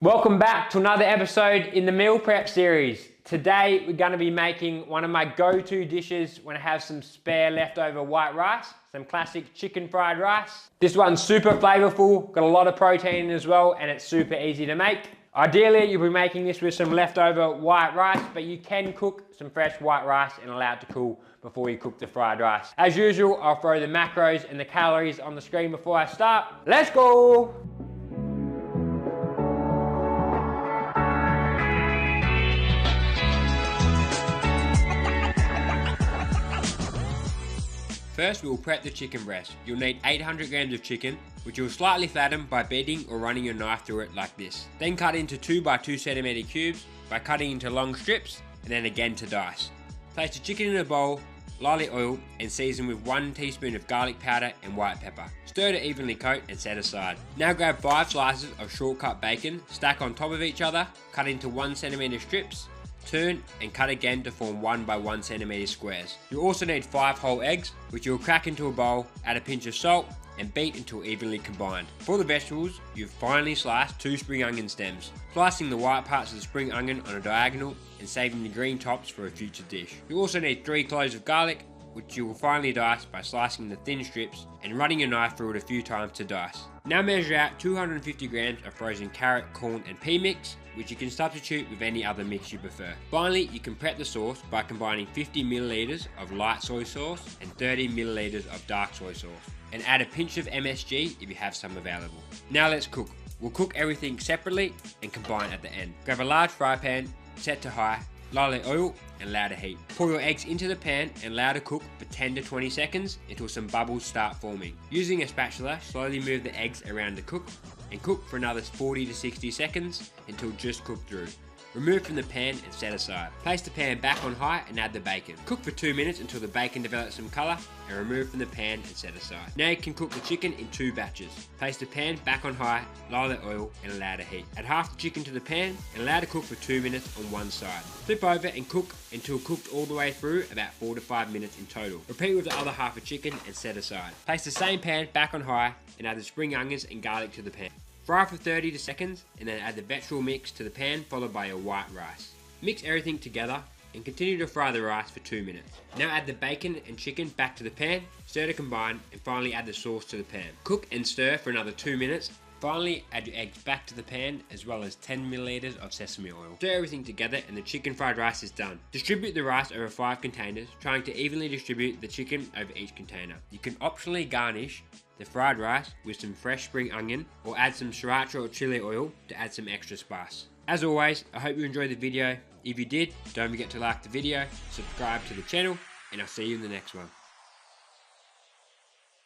Welcome back to another episode in the meal prep series. Today we're going to be making one of my go-to dishes when I have some spare leftover white rice, some classic chicken fried rice. This one's super flavorful, got a lot of protein in as well, and it's super easy to make. Ideally you'll be making this with some leftover white rice, but you can cook some fresh white rice and allow it to cool before you cook the fried rice. As usual, I'll throw the macros and the calories on the screen before I start. Let's go! First, we will prep the chicken breast. You'll need 800 grams of chicken, which you'll slightly flatten by beating or running your knife through it like this. Then cut into 2 by 2 centimeter cubes by cutting into long strips and then again to dice. Place the chicken in a bowl, lightly oil and season with 1 teaspoon of garlic powder and white pepper. Stir to evenly coat and set aside. Now grab 5 slices of short cut bacon, stack on top of each other, cut into 1 centimeter strips, turn and cut again to form 1 by 1 centimeter squares. You'll also need 5 whole eggs, which you'll crack into a bowl, add a pinch of salt and beat until evenly combined. For the vegetables, you've finely sliced 2 spring onion stems, slicing the white parts of the spring onion on a diagonal and saving the green tops for a future dish. You'll also need 3 cloves of garlic, which you will finely dice by slicing the thin strips and running your knife through it a few times to dice. Now measure out 250 grams of frozen carrot, corn and pea mix, which you can substitute with any other mix you prefer. Finally, you can prep the sauce by combining 50 milliliters of light soy sauce and 30 milliliters of dark soy sauce, and add a pinch of MSG if you have some available. Now let's cook. We'll cook everything separately and combine at the end. Grab a large fry pan, set to high, lightly oil and allow to heat. Pour your eggs into the pan and allow to cook for 10 to 20 seconds until some bubbles start forming. Using a spatula, slowly move the eggs around to cook and cook for another 40 to 60 seconds until just cooked through. Remove from the pan and set aside. Place the pan back on high and add the bacon. Cook for 2 minutes until the bacon develops some colour and remove from the pan and set aside. Now you can cook the chicken in 2 batches. Place the pan back on high, lower the oil and allow to heat. Add half the chicken to the pan and allow to cook for 2 minutes on one side. Flip over and cook until cooked all the way through, about 4 to 5 minutes in total. Repeat with the other half of chicken and set aside. Place the same pan back on high and add the spring onions and garlic to the pan. Fry for 30 seconds and then add the vegetable mix to the pan followed by your white rice. Mix everything together and continue to fry the rice for 2 minutes. Now add the bacon and chicken back to the pan, stir to combine and finally add the sauce to the pan. Cook and stir for another 2 minutes. Finally add your eggs back to the pan as well as 10 milliliters of sesame oil. Stir everything together and the chicken fried rice is done. Distribute the rice over 5 containers, trying to evenly distribute the chicken over each container. You can optionally garnish the fried rice with some fresh spring onion or add some sriracha or chili oil to add some extra spice. As always, I hope you enjoyed the video. If you did, don't forget to like the video, subscribe to the channel, and I'll see you in the next one.